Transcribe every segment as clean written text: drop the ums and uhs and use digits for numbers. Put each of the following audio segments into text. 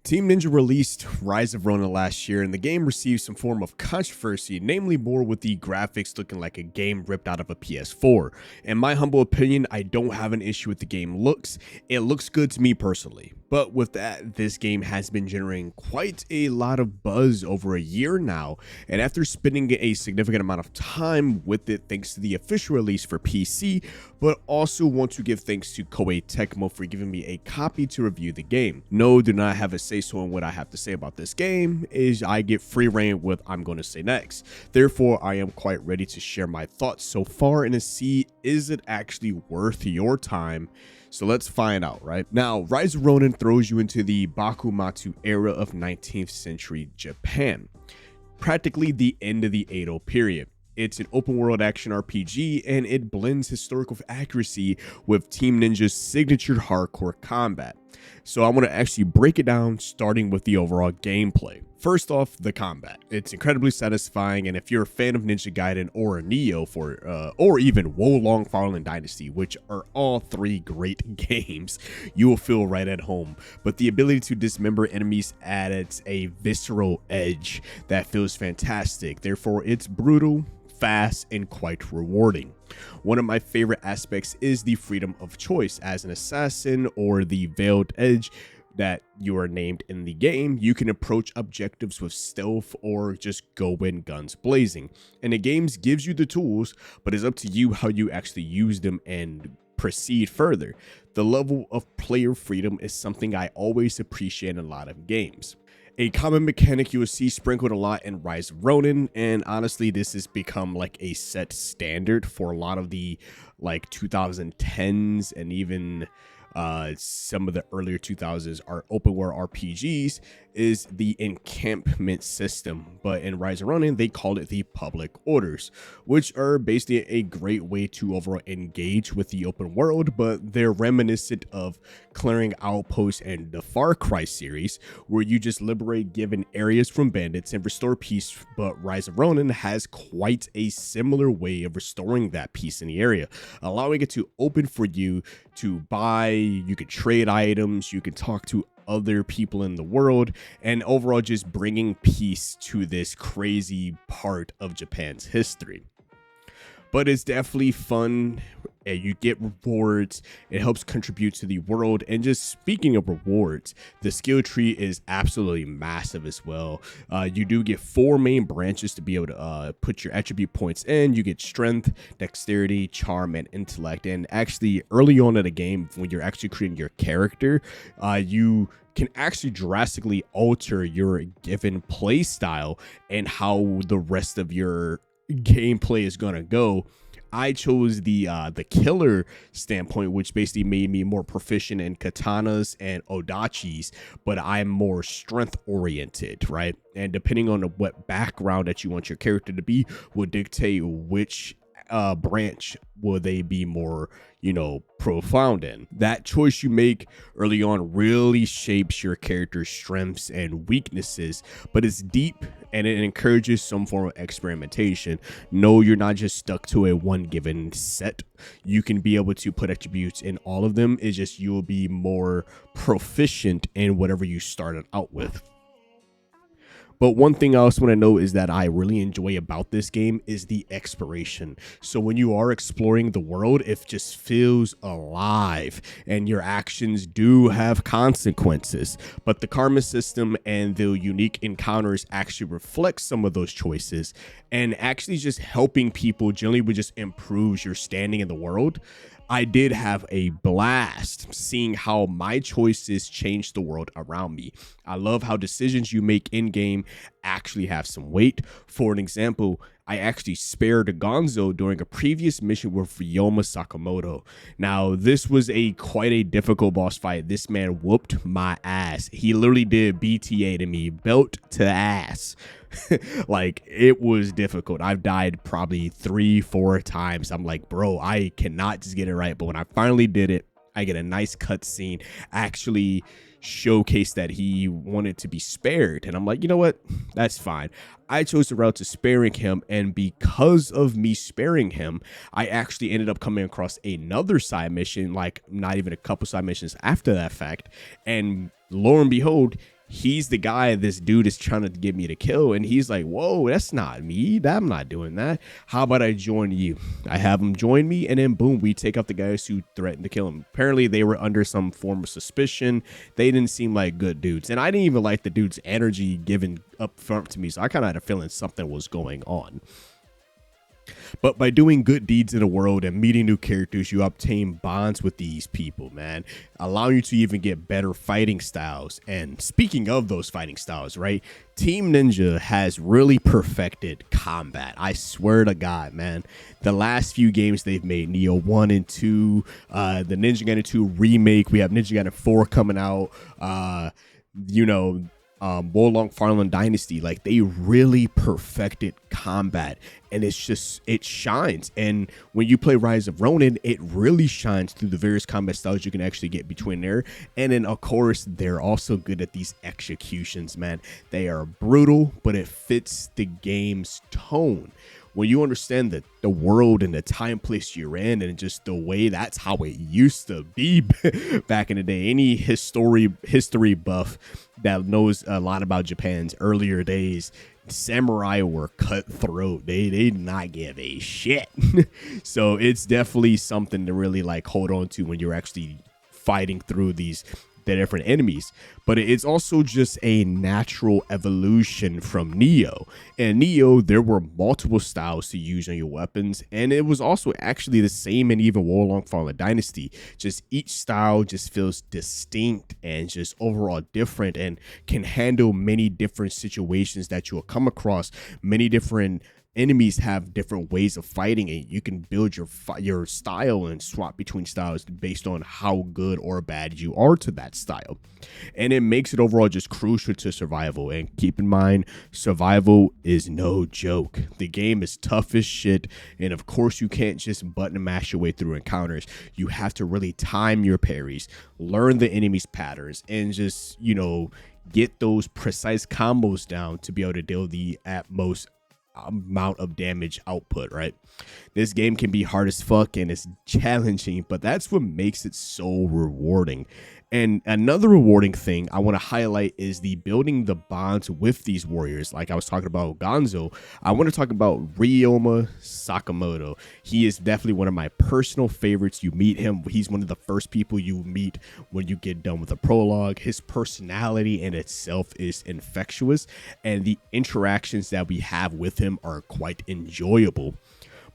Team Ninja released Rise of Ronin last year, and the game received some form of controversy, namely more with the graphics looking like a game ripped out of a PS4. In my humble opinion, I don't have an issue with the game looks. It looks good to me personally. But with that, this game has been generating quite a lot of buzz over a year now, and after spending a significant amount of time with it thanks to the official release for PC, but also want to give thanks to Koei Tecmo for giving me a copy to review the game. No, do not have a say-so in what I have to say about this game, is I get free reign with I'm going to say next. Therefore, I am quite ready to share my thoughts so far and to see, is it actually worth your time? So let's find out, right? Now, Rise of Ronin throws you into the Baku Matsu era of 19th century Japan, practically the end of the Edo period. It's an open world action RPG, and it blends historical accuracy with Team Ninja's signature hardcore combat. So I want to actually break it down, starting with the overall gameplay. First off, the combat. It's incredibly satisfying, and if you're a fan of Ninja Gaiden or Neo or even Wolong Fallen Dynasty, which are all three great games, you will feel right at home. But the ability to dismember enemies adds a visceral edge that feels fantastic. Therefore, it's brutal, fast, and quite rewarding. One of my favorite aspects is the freedom of choice. As an assassin or the veiled edge that you are named in the game, you can approach objectives with stealth or just go in guns blazing. And the game gives you the tools, but it's up to you how you actually use them and proceed further. The level of player freedom is something I always appreciate in a lot of games. A common mechanic you will see sprinkled a lot in Rise of Ronin, and honestly this has become like a set standard for a lot of the like 2010s and even some of the earlier 2000s are open world RPGs, is the encampment system. But in Rise of Ronin, they call it the public orders, which are basically a great way to overall engage with the open world, but they're reminiscent of clearing outposts and the Far Cry series, where you just liberate given areas from bandits and restore peace. But Rise of Ronin has quite a similar way of restoring that peace in the area, allowing it to open for you to buy. You can trade items, you can talk to other people in the world, and overall just bringing peace to this crazy part of Japan's history. But it's definitely fun. You get rewards, it helps contribute to the world, and just speaking of rewards, the skill tree is absolutely massive as well. You do get 4 main branches to be able to put your attribute points in. You get strength, dexterity, charm, and intellect. And actually early on in the game, when you're actually creating your character, you can actually drastically alter your given play style and how the rest of your gameplay is gonna go. I chose the killer standpoint, which basically made me more proficient in katanas and odachis, but I'm more strength oriented, right? And depending on what background that you want your character to be will dictate which branch will they be more, profound in. That choice you make early on really shapes your character's strengths and weaknesses, but it's deep and it encourages some form of experimentation. No, you're not just stuck to a one given set. You can be able to put attributes in all of them. It's just you will be more proficient in whatever you started out with. But one thing I also want to note is that I really enjoy about this game is the exploration. So when you are exploring the world, it just feels alive and your actions do have consequences. But the karma system and the unique encounters actually reflect some of those choices, and actually just helping people generally would just improves your standing in the world. I did have a blast seeing how my choices change the world around me. I love how decisions you make in game actually have some weight. For an example, I actually spared Gonzo during a previous mission with Ryoma Sakamoto. Now, this was quite a difficult boss fight. This man whooped my ass. He literally did BTA to me, belt to ass. Like, it was difficult. I've died probably 3-4 times. I'm like, bro, I cannot just get it right. But when I finally did it, I get a nice cutscene actually showcase that he wanted to be spared, and I'm like, you know what, that's fine. I chose the route to sparing him, and because of me sparing him, I actually ended up coming across another side mission, like not even a couple side missions after that fact, and lo and behold, he's the guy this dude is trying to get me to kill, and he's like, whoa, that's not me, I'm not doing that. How about I join you? I have him join me, and then boom, we take out the guys who threatened to kill him. Apparently they were under some form of suspicion. They didn't seem like good dudes, and I didn't even like the dude's energy given up front to me, so I kind of had a feeling something was going on. But by doing good deeds in the world and meeting new characters, you obtain bonds with these people, man, allowing you to even get better fighting styles. And speaking of those fighting styles, right, Team Ninja has really perfected combat. I swear to God, man, the last few games they've made, Neo 1 and 2, the Ninja Gaiden 2 remake, we have Ninja Gaiden 4 coming out, Wolong Farland Dynasty, like they really perfected combat, and it shines. And when you play Rise of Ronin, it really shines through the various combat styles you can actually get between there. And then of course they're also good at these executions, man. They are brutal, but it fits the game's tone. When you understand that the world and the time place you're in, and just the way that's how it used to be back in the day. Any history buff that knows a lot about Japan's earlier days, samurai were cutthroat. They did not give a shit. So it's definitely something to really like hold on to when you're actually fighting through the different enemies. But it's also just a natural evolution from Neo. And Neo, there were multiple styles to use on your weapons, and it was also actually the same in even Wolong Fallen Dynasty. Just each style just feels distinct and just overall different, and can handle many different situations that you'll come across. Many different enemies have different ways of fighting, and you can build your style and swap between styles based on how good or bad you are to that style. And it makes it overall just crucial to survival. And keep in mind, survival is no joke. The game is tough as shit, and of course you can't just button mash your way through encounters. You have to really time your parries, learn the enemy's patterns, and just get those precise combos down to be able to deal the at most amount of damage output, right? This game can be hard as fuck and it's challenging, but that's what makes it so rewarding. And another rewarding thing I want to highlight is the building the bonds with these warriors. Like I was talking about Gonzo, I want to talk about Ryoma Sakamoto. He is definitely one of my personal favorites. You meet him, he's one of the first people you meet when you get done with the prologue. His personality in itself is infectious, and the interactions that we have with him are quite enjoyable.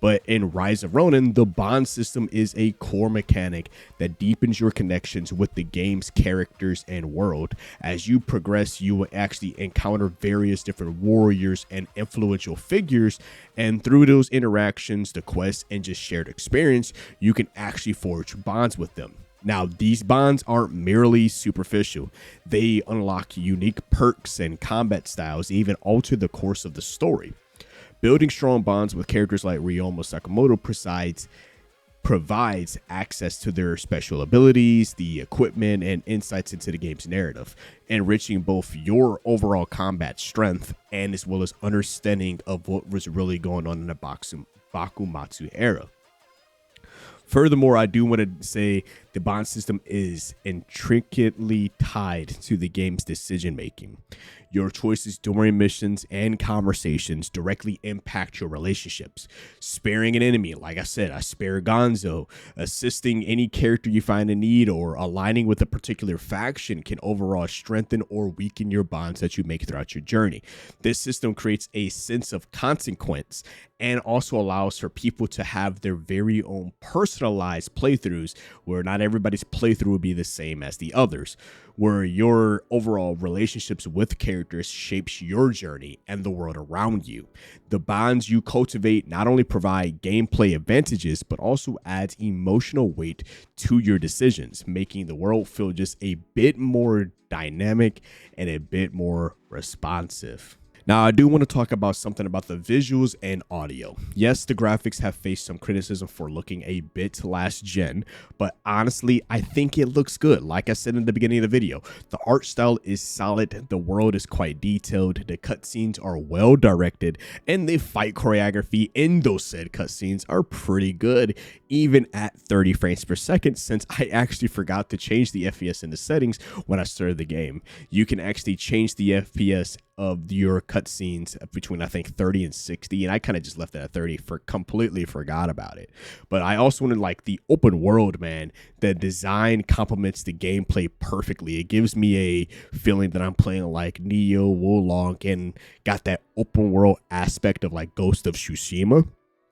But in Rise of Ronin, the bond system is a core mechanic that deepens your connections with the game's characters and world. As you progress, you will actually encounter various different warriors and influential figures, and through those interactions, the quests, and just shared experience, you can actually forge bonds with them. Now, these bonds aren't merely superficial. They unlock unique perks and combat styles, even alter the course of the story. Building strong bonds with characters like Ryoma Sakamoto provides access to their special abilities, the equipment, and insights into the game's narrative, enriching both your overall combat strength and as well as understanding of what was really going on in the Baku Matsu era. Furthermore, I do want to say the bond system is intricately tied to the game's decision making. Your choices during missions and conversations directly impact your relationships. Sparing an enemy, like I said, I spare Gonzo. Assisting any character you find in need, or aligning with a particular faction can overall strengthen or weaken your bonds that you make throughout your journey. This system creates a sense of consequence and also allows for people to have their very own personalized playthroughs, where not everybody's playthrough will be the same as the others, where your overall relationships with characters shapes your journey and the world around you. The bonds you cultivate not only provide gameplay advantages, but also adds emotional weight to your decisions, making the world feel just a bit more dynamic and a bit more responsive. Now, I do want to talk about something about the visuals and audio. Yes, the graphics have faced some criticism for looking a bit last gen, but honestly, I think it looks good. Like I said in the beginning of the video, the art style is solid, the world is quite detailed, the cutscenes are well directed, and the fight choreography in those said cutscenes are pretty good, even at 30 frames per second, since I actually forgot to change the FPS in the settings when I started the game. You can actually change the FPS of your cutscenes between, I think, 30 and 60, and I kind of just left it at 30 for completely forgot about it. But I also wanted, like, the open world, man. The design complements the gameplay perfectly. It gives me a feeling that I'm playing like Neo, Wolong, and got that open world aspect of like Ghost of Tsushima,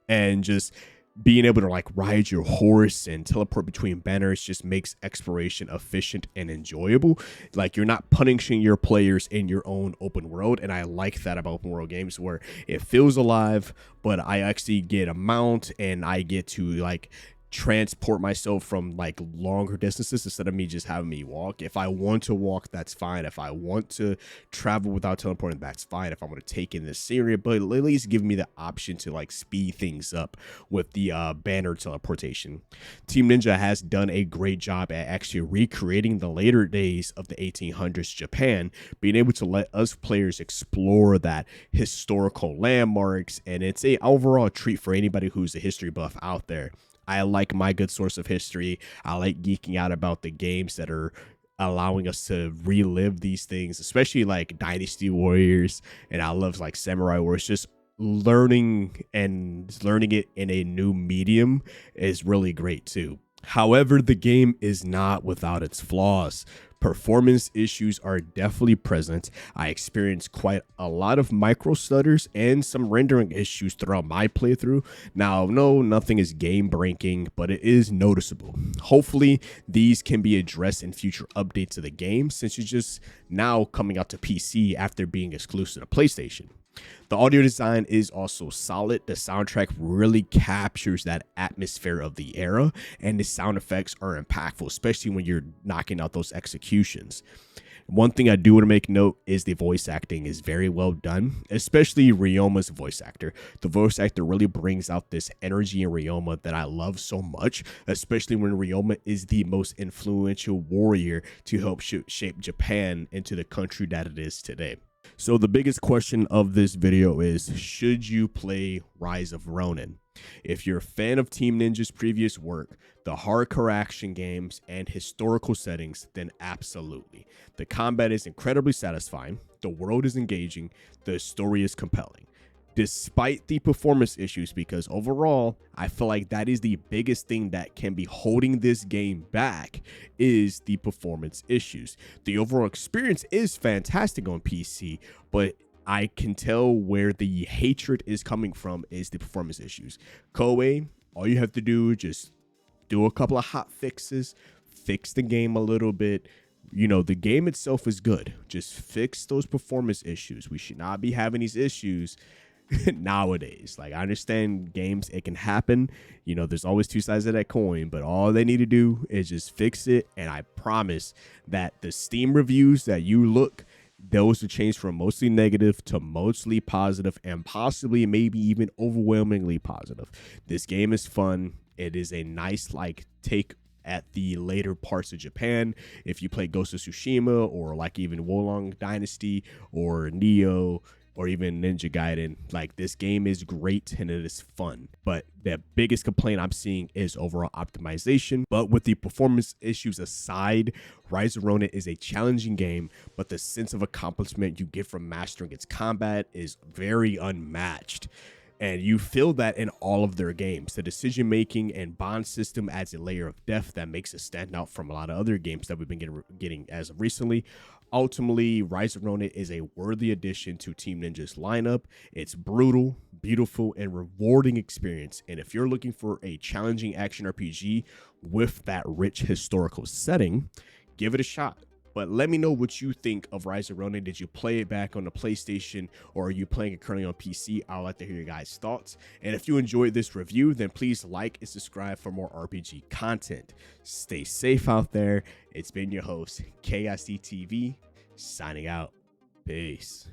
and just being able to like ride your horse and teleport between banners just makes exploration efficient and enjoyable. Like, you're not punishing your players in your own open world, and I like that about open world games, where it feels alive, but I actually get a mount and I get to like transport myself from like longer distances instead of me just having me walk. If I want to walk, that's fine. If I want to travel without teleporting, that's fine. If I want to take in this area, but at least give me the option to like speed things up with the banner teleportation. Team Ninja has done a great job at actually recreating the later days of the 1800s Japan, being able to let us players explore that historical landmarks, and it's a overall treat for anybody who's a history buff out there. I like my good source of history. I like geeking out about the games that are allowing us to relive these things, especially like Dynasty Warriors, and I love like Samurai Wars. Just learning it in a new medium is really great too. However, the game is not without its flaws. Performance issues are definitely present. I experienced quite a lot of micro stutters and some rendering issues throughout my playthrough. Now, no, nothing is game breaking, but it is noticeable. Hopefully, these can be addressed in future updates to the game, since it's just now coming out to PC after being exclusive to PlayStation. The audio design is also solid. The soundtrack really captures that atmosphere of the era, and the sound effects are impactful, especially when you're knocking out those executions. One thing I do want to make note is the voice acting is very well done, especially Ryoma's voice actor. The voice actor really brings out this energy in Ryoma that I love so much, especially when Ryoma is the most influential warrior to help shape Japan into the country that it is today. So the biggest question of this video is, should you play Rise of Ronin? If you're a fan of Team Ninja's previous work, the hardcore action games, and historical settings, then absolutely. The combat is incredibly satisfying, the world is engaging, the story is compelling. Despite the performance issues, because overall, I feel like that is the biggest thing that can be holding this game back, is the performance issues. The overall experience is fantastic on PC, but I can tell where the hatred is coming from is the performance issues. Koei, all you have to do, just do a couple of hot fixes, fix the game a little bit. You know, the game itself is good. Just fix those performance issues. We should not be having these issues nowadays. Like, I understand games, it can happen, you know, there's always two sides of that coin, but all they need to do is just fix it, and I promise that the Steam reviews that you look, those will change from mostly negative to mostly positive, and possibly maybe even overwhelmingly positive. This game is fun. It is a nice like take at the later parts of Japan. If you play Ghost of Tsushima, or like even Wolong Dynasty, or Neo, or even Ninja Gaiden, like, this game is great and it is fun. But the biggest complaint I'm seeing is overall optimization. But with the performance issues aside, Rise of Ronin is a challenging game, but the sense of accomplishment you get from mastering its combat is very unmatched. And you feel that in all of their games. The decision making and bond system adds a layer of depth that makes it stand out from a lot of other games that we've been getting as of recently. Ultimately, Rise of Ronin is a worthy addition to Team Ninja's lineup. It's brutal, beautiful, and rewarding experience. And if you're looking for a challenging action RPG with that rich historical setting, give it a shot. But let me know what you think of Rise of Ronin. Did you play it back on the PlayStation, or are you playing it currently on PC? I'd like to hear your guys' thoughts. And if you enjoyed this review, then please like and subscribe for more RPG content. Stay safe out there. It's been your host, KICTV, signing out. Peace.